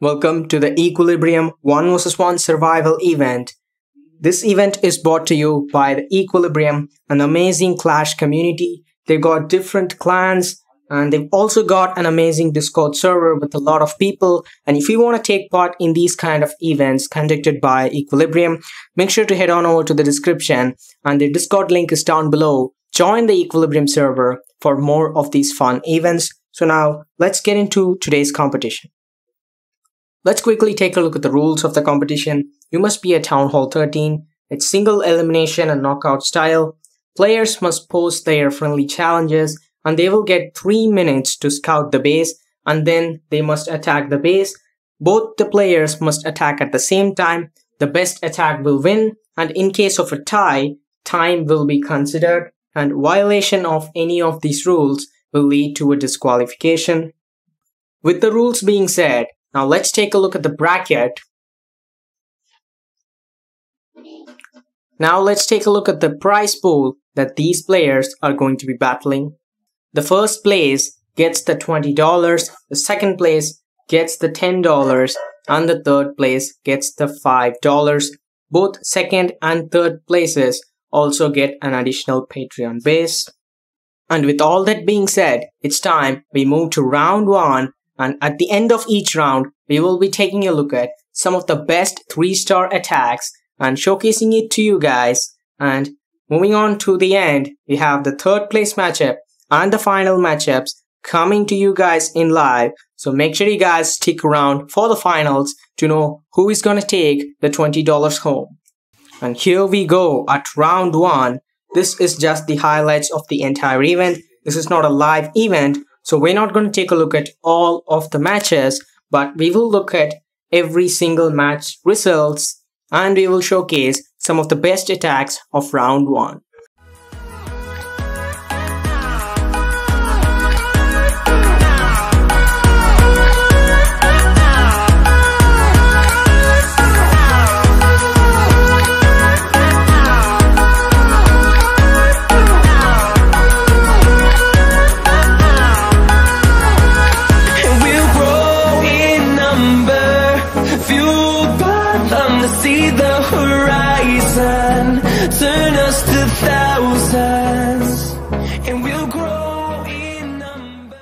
Welcome to the Equilibrium 1 vs 1 survival event. This event is brought to you by the Equilibrium, an amazing Clash community. They've got different clans and they've also got an amazing Discord server with a lot of people. And if you want to take part in these kind of events conducted by Equilibrium, make sure to head on over to the description and the Discord link is down below. Join the Equilibrium server for more of these fun events. So now let's get into today's competition. Let's quickly take a look at the rules of the competition. You must be a Town Hall 13. It's single elimination and knockout style. Players must post their friendly challenges and they will get 3 minutes to scout the base and then they must attack the base. Both the players must attack at the same time. The best attack will win, and in case of a tie, time will be considered and violation of any of these rules will lead to a disqualification. With the rules being said, now let's take a look at the bracket. Now let's take a look at the prize pool that these players are going to be battling. The first place gets the $20, the second place gets the $10, and the third place gets the $5. Both second and third places also get an additional Patreon base. And with all that being said, it's time we move to round 1. And at the end of each round, we will be taking a look at some of the best 3-star attacks and showcasing it to you guys. And moving on to the end, we have the third place matchup and the final matchups coming to you guys in live. So make sure you guys stick around for the finals to know who is going to take the $20 home. And here we go at round 1. This is just the highlights of the entire event. This is not a live event. So we're not going to take a look at all of the matches, but we will look at every single match results and we will showcase some of the best attacks of round 1. See the horizon, turn us to thousands, and we'll grow in number.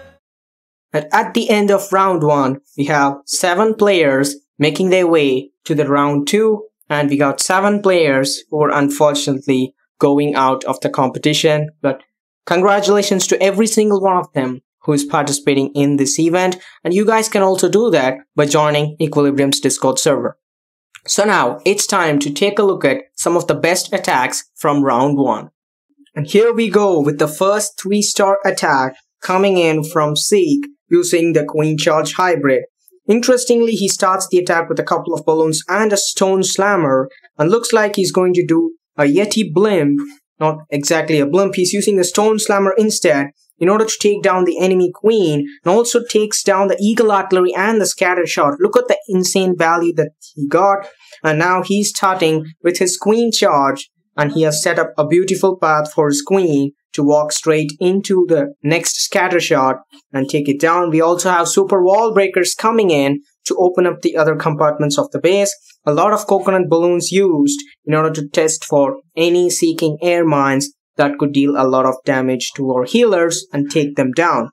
And at the end of round 1, we have 7 players making their way to the round 2, and we got 7 players who are unfortunately going out of the competition. But congratulations to every single one of them who is participating in this event, and you guys can also do that by joining Equilibrium's Discord server. So now it's time to take a look at some of the best attacks from round 1. And here we go with the first 3-star attack coming in from Seek using the Queen Charge Hybrid. Interestingly, he starts the attack with a couple of balloons and a Stone Slammer, and looks like he's going to do a Yeti Blimp. Not exactly a blimp, he's using the Stone Slammer instead in order to take down the enemy queen, and also takes down the Eagle Artillery and the Scatter Shot. Look at the insane value that he got. And now he's starting with his Queen Charge, and he has set up a beautiful path for his queen to walk straight into the next Scatter Shot and take it down. We also have Super Wall Breakers coming in to open up the other compartments of the base. A lot of coconut balloons used in order to test for any seeking air mines that could deal a lot of damage to our healers and take them down.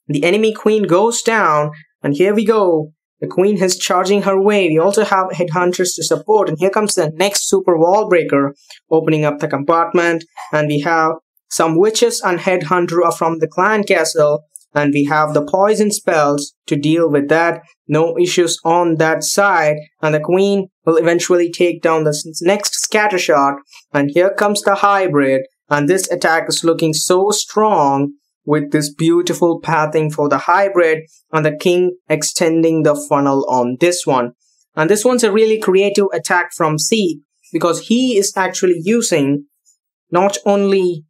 The enemy queen goes down, and here we go. The queen is charging her way. We also have headhunters to support, and here comes the next Super Wall Breaker opening up the compartment, and we have some witches and headhunter from the clan castle, and we have the poison spells to deal with that. No issues on that side, and the queen will eventually take down the next Scatter Shot, and here comes the hybrid, and this attack is looking so strong with this beautiful pathing for the hybrid and the king extending the funnel on this one. And this one's a really creative attack from C because he is actually using not only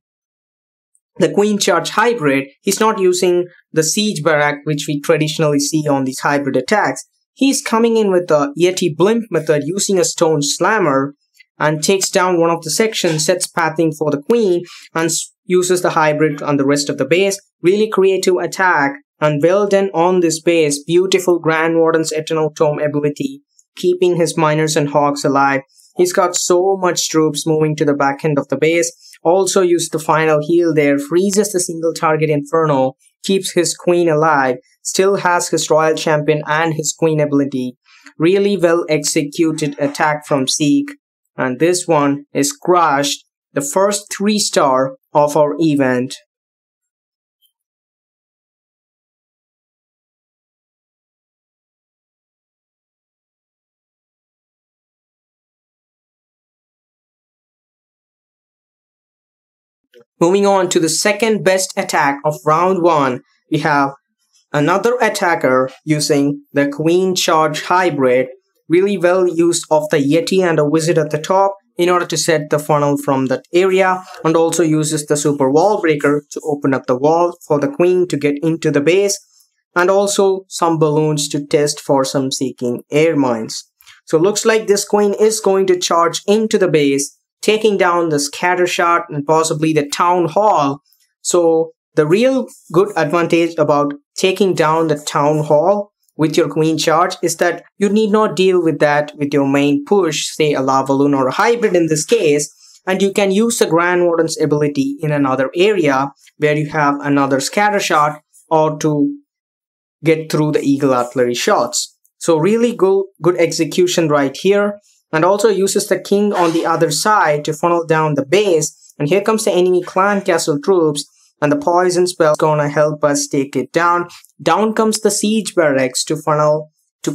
the Queen Charge Hybrid, he's not using the Siege Barrack which we traditionally see on these hybrid attacks. He's coming in with the Yeti Blimp method using a Stone Slammer and takes down one of the sections, sets pathing for the queen and uses the hybrid on the rest of the base. Really creative attack And well done on this base. Beautiful Grand Warden's Eternal Tome ability, keeping his miners and hogs alive. He's got so much troops moving to the back end of the base. Also used the final heal there, freezes the single target Inferno, keeps his queen alive, still has his Royal Champion and his queen ability. Really well executed attack from Seek. And this one is crushed, the first 3-star of our event. Moving on to the second best attack of round 1, we have another attacker using the Queen Charge Hybrid. Really well used of the Yeti and a Wizard at the top in order to set the funnel from that area, and also uses the Super Wall Breaker to open up the wall for the Queen to get into the base, and also some balloons to test for some seeking air mines. So looks like this Queen is going to charge into the base, taking down the scatter shot and possibly the town hall. So the real good advantage about taking down the town hall with your queen charge is that you need not deal with that with your main push, say a lava balloon or a hybrid in this case, and you can use the Grand Warden's ability in another area where you have another scatter shot or to get through the eagle artillery shots. So really good execution right here. And also uses the king on the other side to funnel down the base. And here comes the enemy clan castle troops, and the poison spell is gonna help us take it down. Down comes the siege barracks to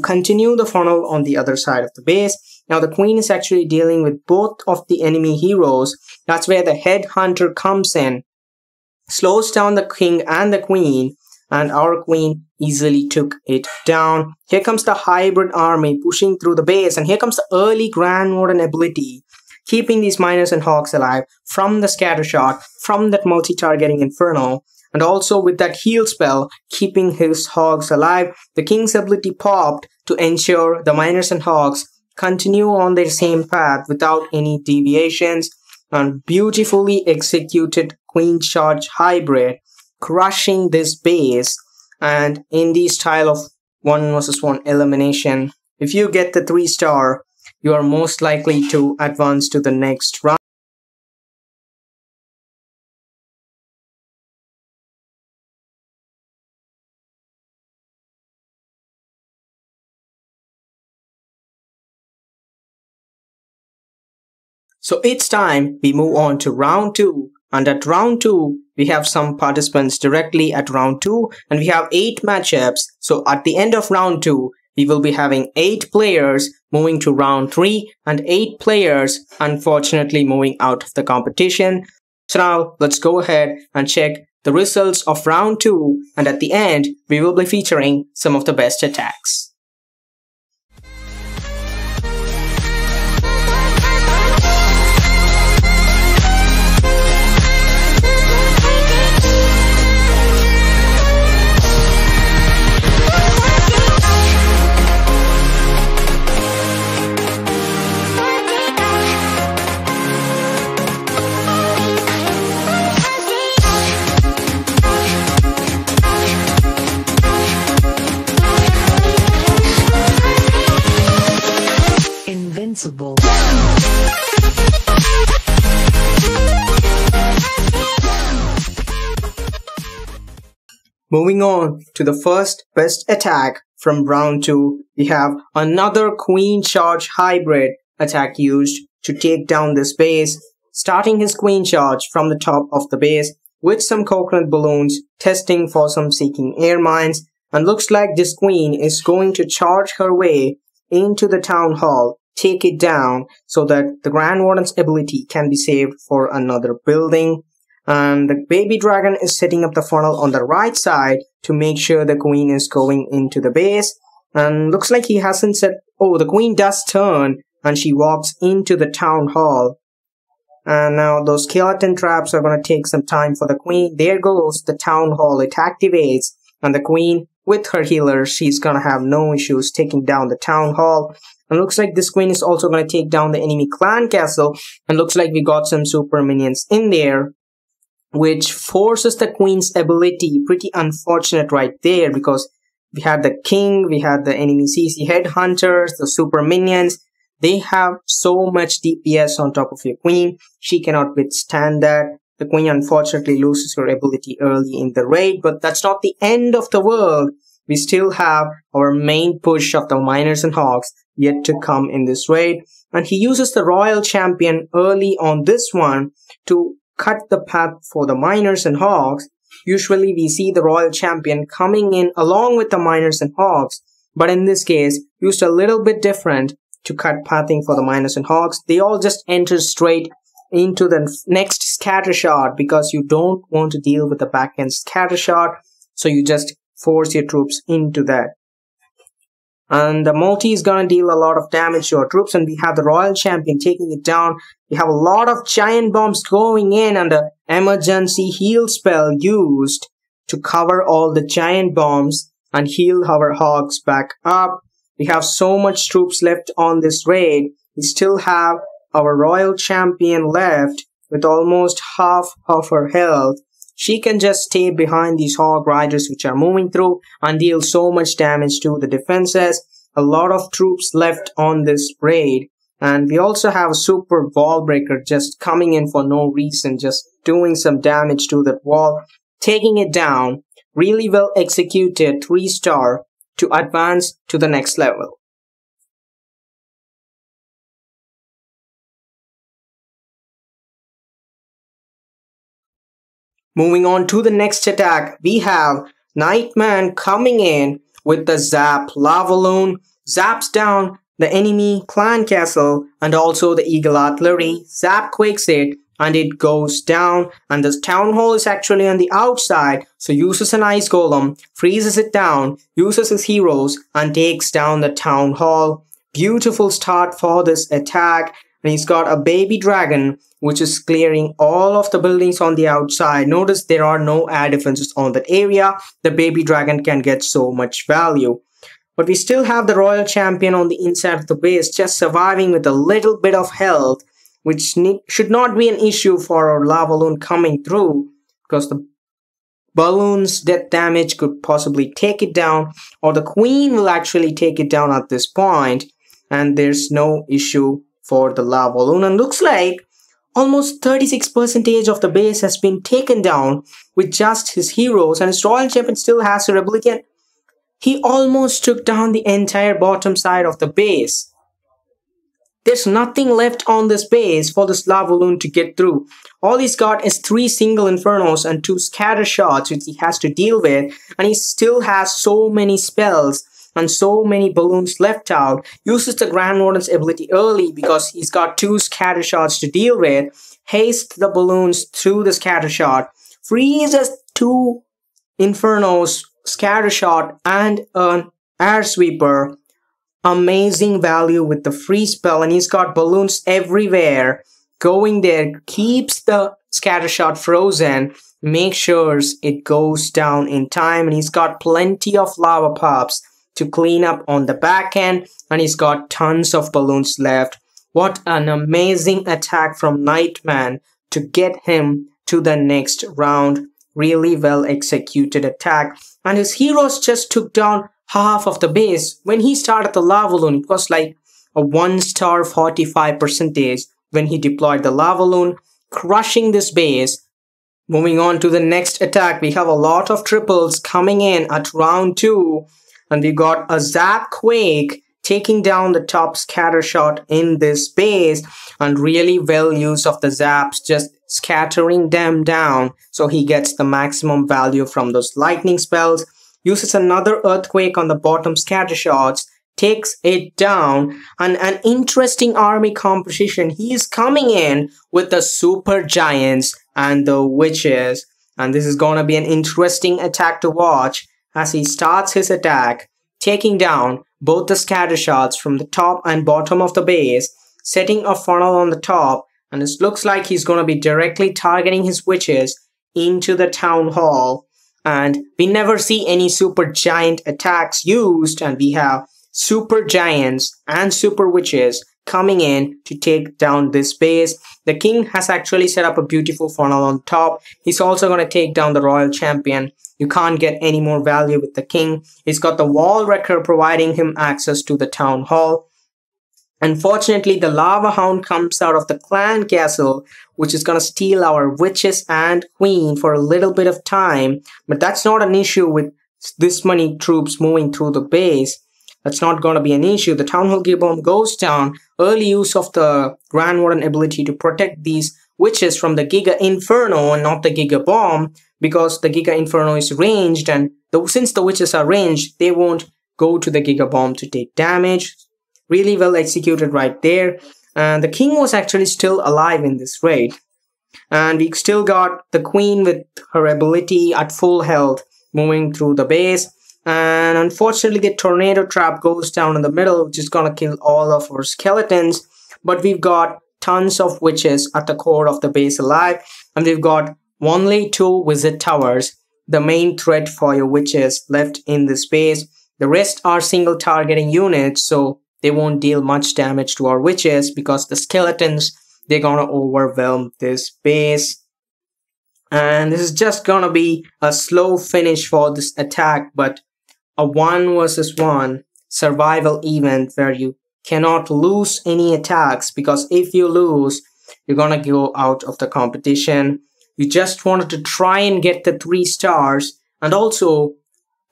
continue the funnel on the other side of the base. Now the queen is actually dealing with both of the enemy heroes. That's where the headhunter comes in, slows down the king and the queen, and our queen easily took it down. Here comes the hybrid army pushing through the base, and here comes the early Grand Warden ability, keeping these miners and hogs alive from the scatter shot, from that multi-targeting Inferno, and also with that heal spell, keeping his hogs alive. The king's ability popped to ensure the miners and hogs continue on their same path without any deviations, and beautifully executed Queen Charge Hybrid, crushing this base. And in the style of 1 versus 1 elimination, if you get the 3-star, you are most likely to advance to the next round. So it's time we move on to round 2. And at round 2, we have some participants directly at round 2, and we have 8 matchups. So at the end of round 2, we will be having 8 players moving to round 3 and 8 players unfortunately moving out of the competition. So now let's go ahead and check the results of round 2, and at the end, we will be featuring some of the best attacks. Invincible. Moving on to the first best attack from round 2, we have another Queen Charge Hybrid attack used to take down this base, starting his Queen Charge from the top of the base with some coconut balloons, testing for some seeking air mines, and looks like this queen is going to charge her way into the town hall, take it down so that the Grand Warden's ability can be saved for another building. And the baby dragon is setting up the funnel on the right side to make sure the queen is going into the base. And looks like he hasn't said, oh, the queen does turn and she walks into the town hall. And now those skeleton traps are going to take some time for the queen. There goes the town hall. It activates, and the queen with her healer, she's going to have no issues taking down the town hall. And looks like this queen is also going to take down the enemy clan castle. And looks like we got some super minions in there. which forces the queen's ability. Pretty unfortunate right there, because we had the king, we had the enemy CC headhunters, the super minions. They have so much DPS on top of your queen. She cannot withstand that. The queen unfortunately loses her ability early in the raid, but that's not the end of the world. We still have our main push of the miners and hogs yet to come in this raid. And he uses the royal champion early on this one to cut the path for the miners and hogs. Usually we see the royal champion coming in along with the miners and hogs, but in this case used a little bit different to cut pathing for the miners and hogs. They all just enter straight into the next scatter shot because you don't want to deal with the back end scatter shot, so you just force your troops into that. And the multi is gonna deal a lot of damage to our troops, and we have the royal champion taking it down. We have a lot of giant bombs going in and the emergency heal spell used to cover all the giant bombs and heal our hogs back up. We have so much troops left on this raid. We still have our royal champion left with almost half of her health. She can just stay behind these hog riders which are moving through and deal so much damage to the defenses. A lot of troops left on this raid. And we also have a super wall breaker just coming in for no reason, just doing some damage to that wall, taking it down. Really well executed 3-star to advance to the next level. Moving on to the next attack, we have Nightman coming in with the Zap Lava Loon, zaps down the enemy clan castle and also the eagle artillery, zap quakes it and it goes down, and this town hall is actually on the outside, so uses an ice golem, freezes it down, uses his heroes and takes down the town hall. Beautiful start for this attack, and he's got a baby dragon which is clearing all of the buildings on the outside. Notice there are no air defenses on that area. The baby dragon can get so much value. But we still have the royal champion on the inside of the base, just surviving with a little bit of health, which should not be an issue for our lava loon coming through, because the balloon's death damage could possibly take it down, or the queen will actually take it down at this point, and there's no issue for the lava loon. And looks like almost 36% of the base has been taken down with just his heroes, and his royal champion still has her ability, and he almost took down the entire bottom side of the base. There's nothing left on this base for this lava loon to get through. All he's got is 3 single infernos and 2 scatter shots which he has to deal with, and he still has so many spells and so many balloons left out. Uses the Grand Warden's ability early because he's got 2 scatter shots to deal with. Haste the balloons through the scatter shot. Freezes 2 infernos, scatter shot and an air sweeper. Amazing value with the free spell, and he's got balloons everywhere. Going there, keeps the scatter shot frozen, makes sure it goes down in time, and he's got plenty of lava pops to clean up on the back end, and he's got tons of balloons left. What an amazing attack from Nightman to get him to the next round. Really well executed attack, and his heroes just took down half of the base. When he started the lava loon, it was like a 1-star 45% when he deployed the lava loon, crushing this base. Moving on to the next attack, we have a lot of triples coming in at round 2, and we got a zap quake taking down the top scatter shot in this base, and really well use of the zaps, just scattering them down so he gets the maximum value from those lightning spells. Uses another earthquake on the bottom scatter shots, takes it down, and an interesting army composition. He is coming in with the super giants and the witches, and this is gonna be an interesting attack to watch as he starts his attack, taking down both the scatter shots from the top and bottom of the base, setting a funnel on the top, and it looks like he's gonna be directly targeting his witches into the town hall. And we never see any super giant attacks used, and we have super giants and super witches coming in to take down this base. The king has actually set up a beautiful funnel on top. He's also going to take down the royal champion. You can't get any more value with the king. He's got the wall wrecker providing him access to the town hall. Unfortunately, the lava hound comes out of the clan castle, which is going to steal our witches and queen for a little bit of time. But that's not an issue with this many troops moving through the base. That's not going to be an issue. The town hall giga bomb goes down. Early use of the Grand Warden ability to protect these witches from the Giga Inferno and not the Giga Bomb, because the Giga Inferno is ranged, and since the witches are ranged, they won't go to the Giga Bomb to take damage. Really well executed right there. And the king was actually still alive in this raid. And we still got the queen with her ability at full health moving through the base. And unfortunately, the tornado trap goes down in the middle, which is gonna kill all of our skeletons. But we've got tons of witches at the core of the base alive. And we've got only 2 wizard towers, the main threat for your witches, left in this base. The rest are single targeting units, so they won't deal much damage to our witches because the skeletons, they're gonna overwhelm this base. And this is just gonna be a slow finish for this attack, but a 1 versus 1 survival event where you cannot lose any attacks, because if you lose, you're gonna go out of the competition. You just wanted to try and get the 3 stars, and also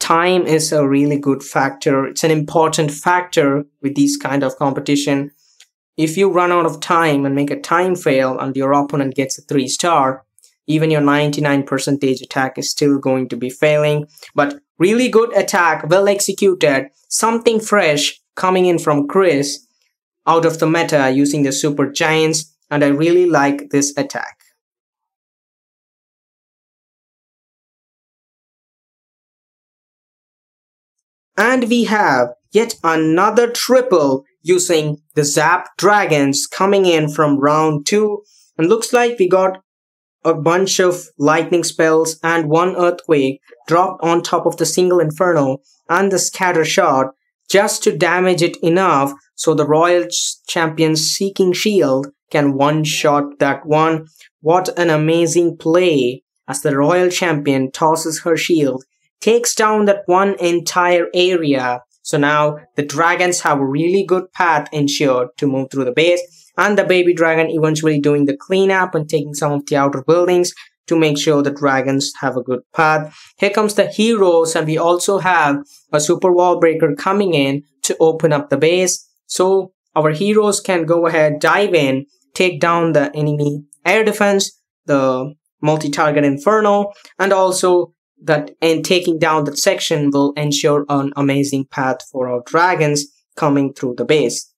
time is a really good factor. It's an important factor with these kind of competition. If you run out of time and make a time fail and your opponent gets a 3 star, even your 99% attack is still going to be failing. But really good attack, well executed, something fresh coming in from Chris out of the meta using the super giants, and I really like this attack. And we have yet another triple using the Zap Dragons coming in from round 2. And looks like we got a bunch of lightning spells and 1 earthquake dropped on top of the single inferno and the scatter shot just to damage it enough so the royal champion's seeking shield can one-shot that one. What an amazing play as the royal champion tosses her shield, takes down that one entire area. So now the dragons have a really good path ensured to move through the base, and the baby dragon eventually doing the cleanup and taking some of the outer buildings to make sure the dragons have a good path. Here comes the heroes, and we also have a super wall breaker coming in to open up the base. So our heroes can go ahead, dive in, take down the enemy air defense, the multi-target inferno, and also that and taking down that section will ensure an amazing path for our dragons coming through the base.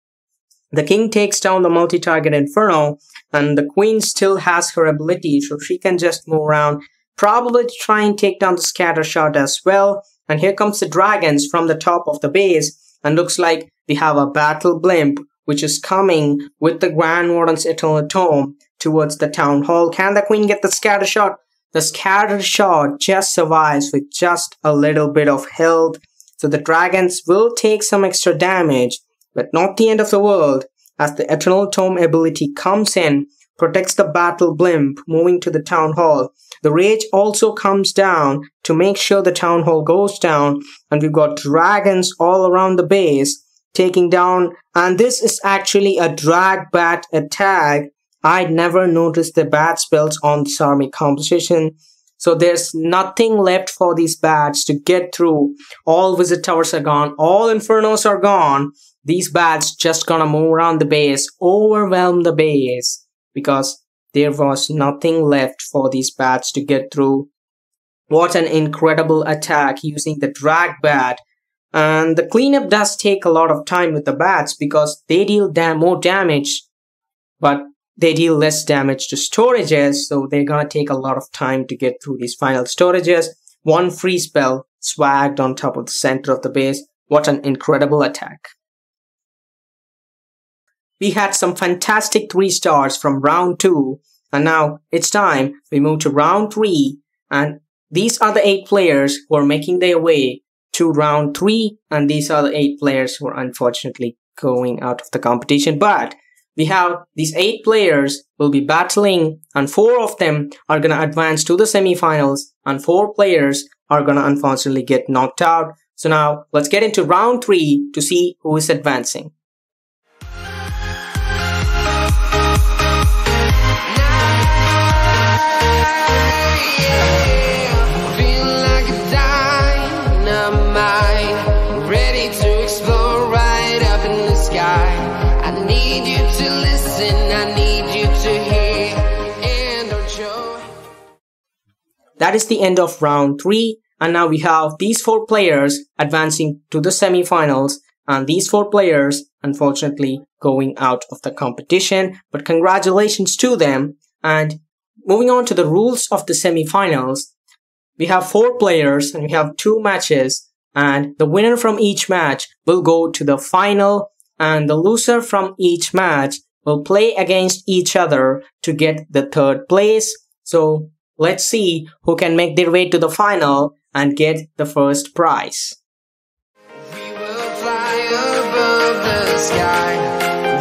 The king takes down the multi-target inferno, and the queen still has her ability, so she can just move around, probably try and take down the scatter shot as well. And here comes the dragons from the top of the base, and looks like we have a battle blimp which is coming with the Grand Warden's Eternal Tome towards the town hall. Can the queen get the scatter shot? The scatter shot just survives with just a little bit of health, so the dragons will take some extra damage, but not the end of the world, as the Eternal Tome ability comes in, protects the battle blimp moving to the town hall. The rage also comes down to make sure the town hall goes down, and we've got dragons all around the base taking down, and this is actually a drag bat attack. I'd never noticed the bat spells on this army composition. So there's nothing left for these bats to get through. All wizard towers are gone, all infernos are gone. These bats just gonna move around the base, overwhelm the base, because there was nothing left for these bats to get through. What an incredible attack using the drag bat. And the cleanup does take a lot of time with the bats because they deal more damage, but they deal less damage to storages, so they're gonna take a lot of time to get through these final storages. 1 free spell swagged on top of the center of the base. What an incredible attack. We had some fantastic 3 stars from round 2, and now it's time we move to round 3, and these are the 8 players who are making their way to round 3, and these are the 8 players who are unfortunately going out of the competition. But we have these 8 players will be battling, and 4 of them are gonna advance to the semifinals, and 4 players are gonna unfortunately get knocked out. So now let's get into round 3 to see who is advancing. That is the end of round 3, and now we have these 4 players advancing to the semifinals, and these 4 players unfortunately going out of the competition, but congratulations to them. And moving on to the rules of the semifinals, we have 4 players and we have 2 matches, and the winner from each match will go to the final, and the loser from each match will play against each other to get the 3rd place. So let's see who can make their way to the final and get the first prize. We will fly above the sky.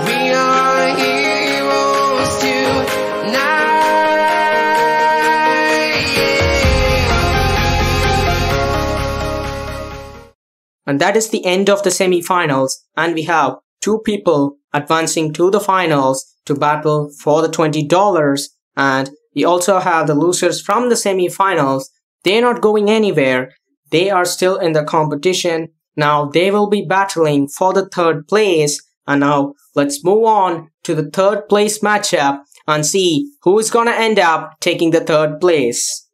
We are heroes tonight. And that is the end of the semifinals, and we have 2 people advancing to the finals to battle for the $20, and we also have the losers from the semifinals. They're not going anywhere. They are still in the competition. Now they will be battling for the 3rd place. And now let's move on to the 3rd place matchup and see who is gonna end up taking the 3rd place.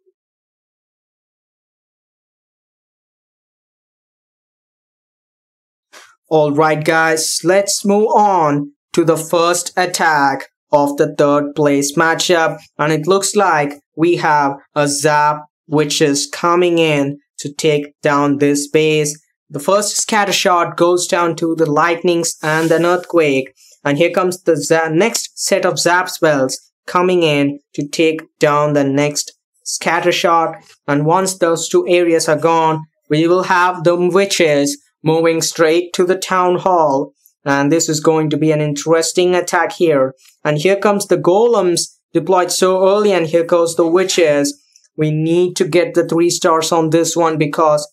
Alright guys, let's move on to the first attack of the 3rd place matchup, and it looks like we have a Zap which is coming in to take down this base. The first scatter shot goes down to the lightnings and an earthquake, and here comes the next set of Zap spells coming in to take down the next scatter shot, and once those 2 areas are gone, we will have the witches moving straight to the town hall. And this is going to be an interesting attack here. And here comes the golems deployed so early, and here goes the witches. We need to get the 3 stars on this one, because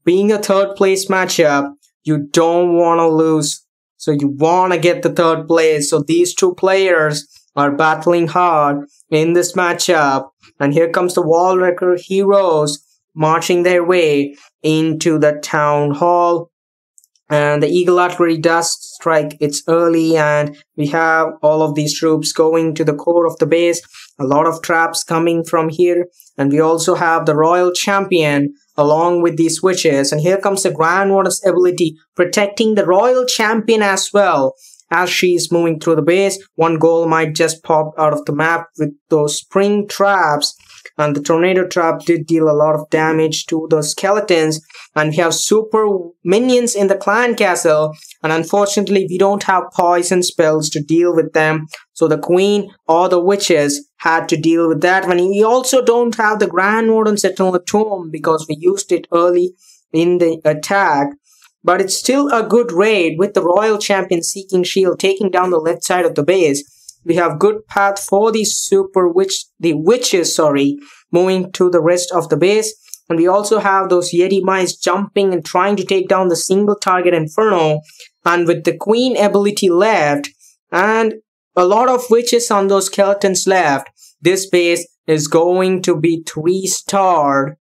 being a 3rd place matchup, you don't want to lose. So you want to get the 3rd place. So these 2 players are battling hard in this matchup. And here comes the Wall Wrecker heroes marching their way into the town hall. And the Eagle Artillery does strike. It's early, and we have all of these troops going to the core of the base. A lot of traps coming from here, and we also have the Royal Champion along with these witches. And here comes the Grand Warden's ability protecting the Royal Champion as well. As she is moving through the base, one goal might just pop out of the map with those spring traps. And the tornado trap did deal a lot of damage to the skeletons. And we have super minions in the clan castle. And unfortunately, we don't have poison spells to deal with them. So the queen or the witches had to deal with that. And we also don't have the Grand Warden's Eternal Tomb, because we used it early in the attack. But it's still a good raid with the Royal Champion Seeking Shield taking down the left side of the base. We have good path for the witches, moving to the rest of the base. And we also have those Yeti mice jumping and trying to take down the single target Inferno. And with the Queen ability left, and a lot of witches on those skeletons left, this base is going to be 3-starred.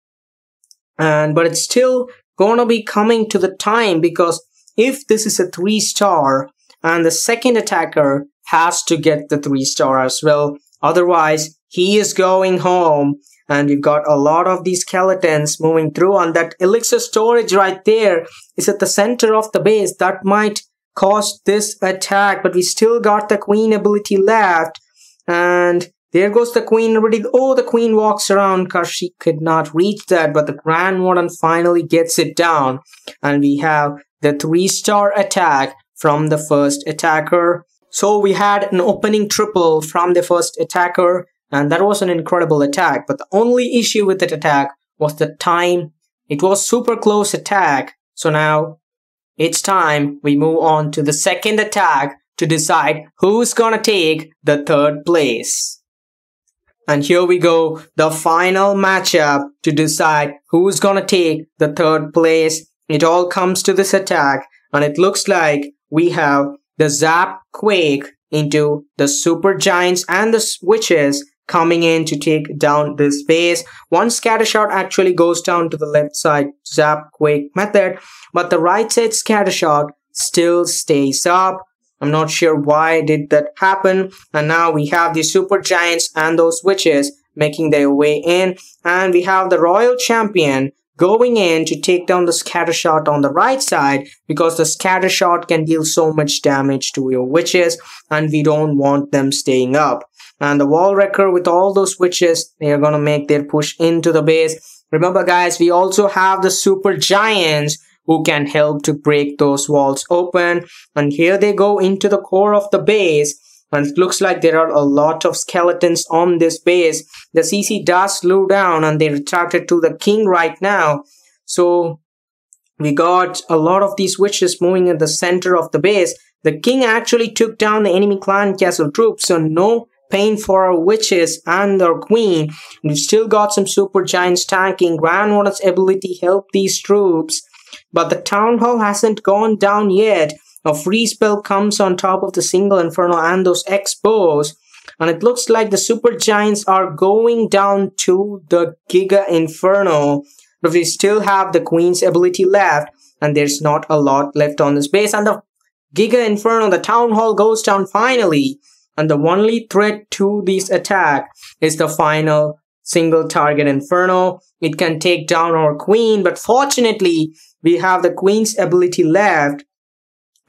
But it's still gonna be coming to the time, because if this is a 3-star, and the second attacker has to get the 3-star as well, otherwise he is going home. And we've got a lot of these skeletons moving through, and that elixir storage right there is at the center of the base. That might cost this attack, but we still got the queen ability left. And there goes the queen already. Oh, the queen walks around because she could not reach that, but the Grand Warden finally gets it down. And we have the 3-star attack from the first attacker. So we had an opening triple from the first attacker, and that was an incredible attack. But the only issue with that attack was the time. It was super close attack. So now it's time we move on to the second attack to decide who's gonna take the third place. And here we go, the final matchup to decide who's gonna take the third place. It all comes to this attack, and it looks like we have the Zap Quake into the Super Giants and the Witches coming in to take down this base. One scatter shot actually goes down to the left side Zap Quake method, but the right side scatter shot still stays up. I'm not sure why did that happen. And now we have the Super Giants and those Witches making their way in, and we have the Royal Champion going in to take down the scatter shot on the right side, because the scatter shot can deal so much damage to your Witches and we don't want them staying up. And the Wall Wrecker with all those Witches, they are gonna make their push into the base. Remember guys, we also have the Super Giants who can help to break those walls open. And here they go into the core of the base. And it looks like there are a lot of skeletons on this base. The CC does slow down and they retracted to the king right now. So we got a lot of these Witches moving in the center of the base. The king actually took down the enemy clan castle troops, so no pain for our Witches and our queen. We've still got some Super Giants tanking. Grand Warden's ability helped these troops, but the town hall hasn't gone down yet. A free spell comes on top of the single inferno and those X-bows, and it looks like the Super Giants are going down to the Giga Inferno, but we still have the Queen's ability left, and there's not a lot left on this base. And the Giga Inferno, the town hall goes down finally, and the only threat to this attack is the final single target Inferno. It can take down our Queen, but fortunately we have the Queen's ability left.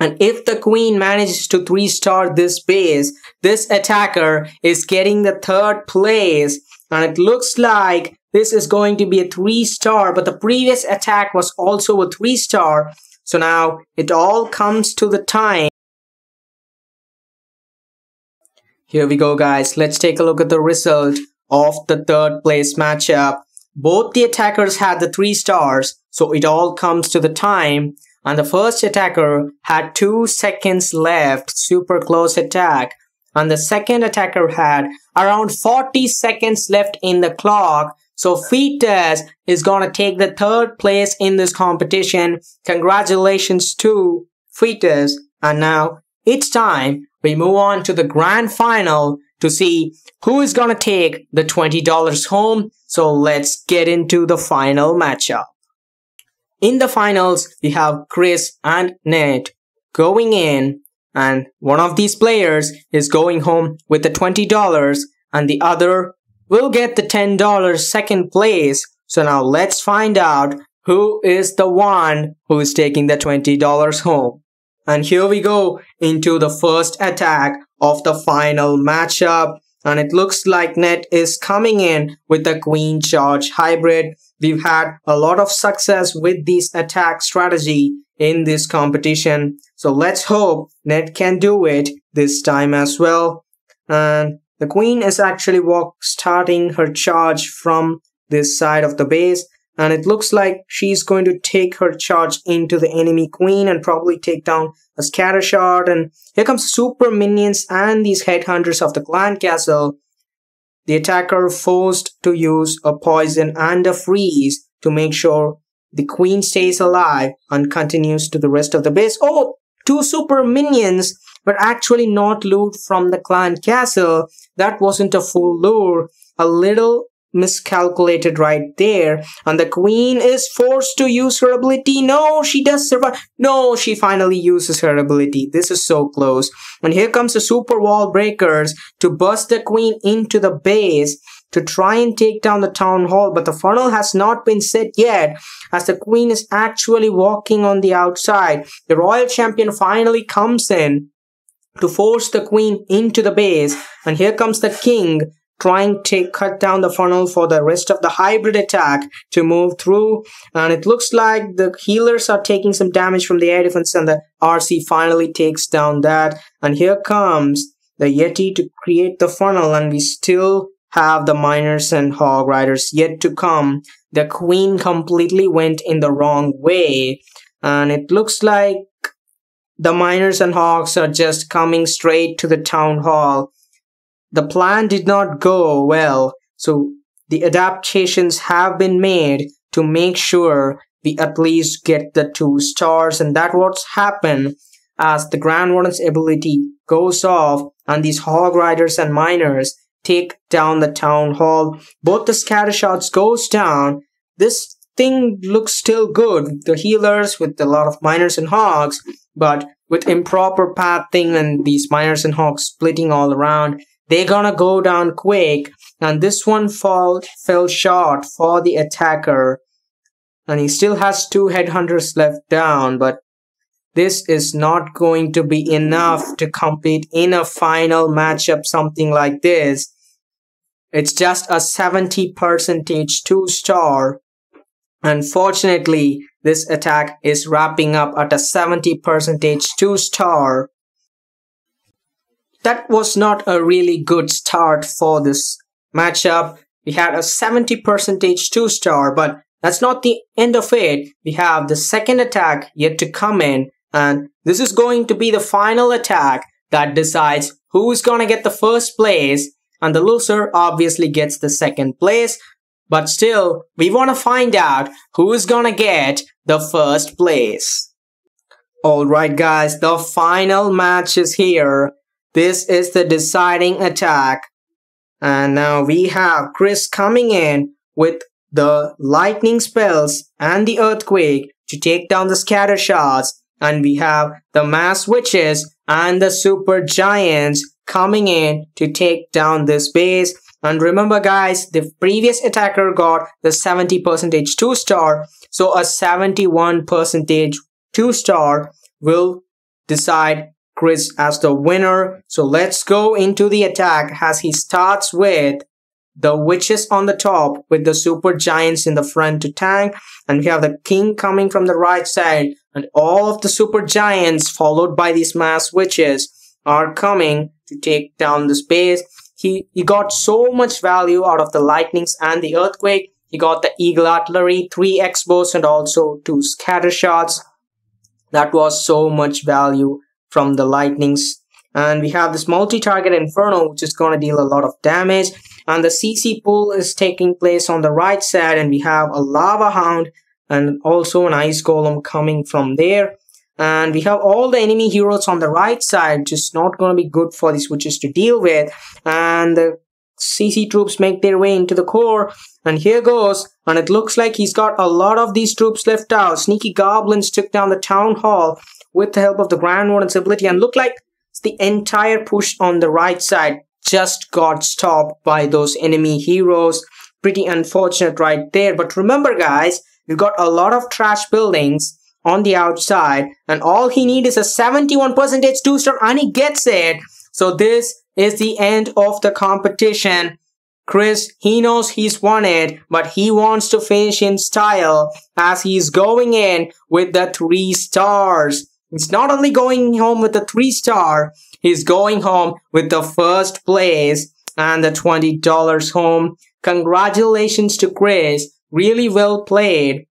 And if the Queen manages to 3-star this base, this attacker is getting the third place. And it looks like this is going to be a 3-star, but the previous attack was also a 3-star. So now it all comes to the time. Here we go guys, let's take a look at the result of the third place matchup. Both the attackers had the 3 stars, so it all comes to the time. And the first attacker had 2 seconds left, super close attack. And the second attacker had around 40 seconds left in the clock. So Fetus is gonna take the third place in this competition. Congratulations to Fetus. And now it's time we move on to the grand final to see who is gonna take the $20 home. So let's get into the final matchup. In the finals, we have Chris and Ned going in, and one of these players is going home with the $20 and the other will get the $10 second place. So now let's find out who is the one who is taking the $20 home. And here we go into the first attack of the final matchup. And it looks like Ned is coming in with the Queen Charge hybrid. We've had a lot of success with this attack strategy in this competition. So let's hope Ned can do it this time as well. And the Queen is actually starting her charge from this side of the base. And it looks like she's going to take her charge into the enemy Queen and probably take down a scatter shot. And here comes super minions and these headhunters of the clan castle. The attacker forced to use a poison and a freeze to make sure the Queen stays alive and continues to the rest of the base. Oh, 2 super minions were actually not lured from the clan castle. That wasn't a full lure. A little miscalculated right there, and the Queen is forced to use her ability. No, she does survive. No, she finally uses her ability. This is so close. And here comes the super wall breakers to bust the Queen into the base to try and take down the town hall, but the funnel has not been set yet as the Queen is actually walking on the outside. The Royal Champion finally comes in to force the Queen into the base, and here comes the King trying to cut down the funnel for the rest of the hybrid attack to move through. And it looks like the healers are taking some damage from the air defense, and the RC finally takes down that. And here comes the Yeti to create the funnel, and we still have the miners and hog riders yet to come. The Queen completely went in the wrong way, and it looks like the miners and hawks are just coming straight to the town hall. The plan did not go well, so the adaptations have been made to make sure we at least get the 2 stars, and that's what's happened as the Grand Warden's ability goes off and these hog riders and miners take down the town hall. Both the scatter shots goes down. This thing looks still good. The healers with a lot of miners and hogs, but with improper pathing and these miners and hogs splitting all around, they're gonna go down quick. And this one fell short for the attacker. And he still has 2 headhunters left down, but this is not going to be enough to compete in a final matchup, something like this. It's just a 70% 2-star. Unfortunately, this attack is wrapping up at a 70% 2-star. That was not a really good start for this matchup. We had a 70% 2-star, but that's not the end of it. We have the second attack yet to come in, and this is going to be the final attack that decides who's gonna get the first place, and the loser obviously gets the second place. But still, we want to find out who's gonna get the first place. Alright guys, the final match is here. This is the deciding attack. And now we have Chris coming in with the lightning spells and the earthquake to take down the scatter shots. And we have the mass witches and the super giants coming in to take down this base. And remember guys, the previous attacker got the 70% 2-star, so a 71% 2-star will decide Chris as the winner. So let's go into the attack as he starts with the witches on the top with the super giants in the front to tank, and we have the king coming from the right side, and all of the super giants followed by these mass witches are coming to take down this base. He got so much value out of the lightnings and the earthquake. He got the eagle artillery, 3 X-bows, and also 2 scatter shots. That was so much value from the lightnings. And we have this multi-target inferno, which is going to deal a lot of damage. And the CC pool is taking place on the right side, and we have a lava hound and also an ice golem coming from there. And we have all the enemy heroes on the right side, just not going to be good for these witches to deal with. And the CC troops make their way into the core. And here goes. And it looks like he's got a lot of these troops left out. Sneaky goblins took down the town hall with the help of the Grand Warden's ability. And look like the entire push on the right side just got stopped by those enemy heroes. Pretty unfortunate right there. But remember guys, we've got a lot of trash buildings on the outside, and all he needs is a 71% 2-star, and he gets it. So this is the end of the competition. Chris, he knows he's won it, but he wants to finish in style as he's going in with the 3 stars. He's not only going home with the 3-star, he's going home with the first place and the $20 home. Congratulations to Chris. Really well played.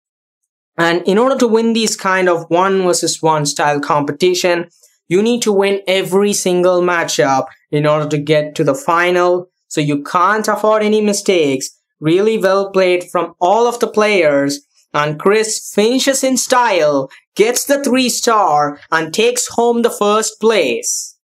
And in order to win these kind of 1 versus 1 style competition, you need to win every single matchup in order to get to the final. So you can't afford any mistakes. Really well played from all of the players. And Chris finishes in style, gets the 3-star, and takes home the first place.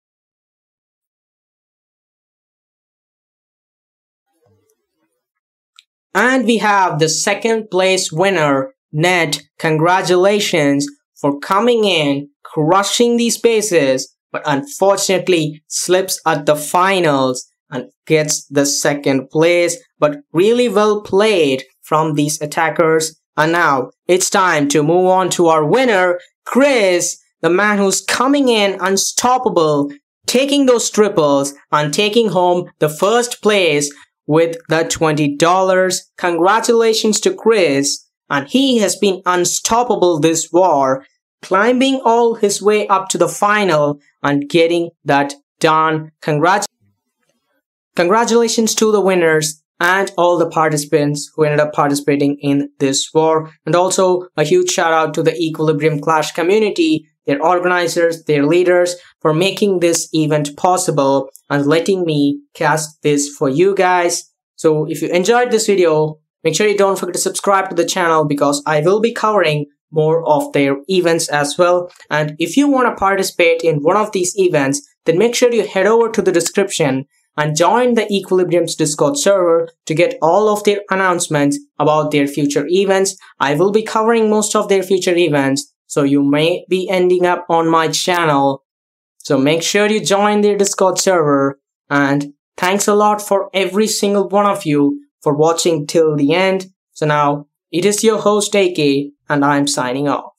And we have the second place winner, Ned. Congratulations for coming in, crushing these bases, but unfortunately slips at the finals and gets the second place. But really well played from these attackers. And now it's time to move on to our winner, Chris, the man who's coming in unstoppable, taking those triples and taking home the first place with the $20. Congratulations to Chris. And he has been unstoppable this war, climbing all his way up to the final and getting that done. Congratulations to the winners and all the participants who ended up participating in this war. And also a huge shout out to the Equilibrium Clash community their organizers, their leaders for making this event possible and letting me cast this for you guys. So if you enjoyed this video, make sure you don't forget to subscribe to the channel because I will be covering more of their events as well. And if you want to participate in one of these events, then make sure you head over to the description and join the Equilibrium's Discord server to get all of their announcements about their future events. I will be covering most of their future events, so you may be ending up on my channel. So make sure you join their Discord server, and thanks a lot for every single one of you for watching till the end. So now, it is your host AK, and I'm signing off.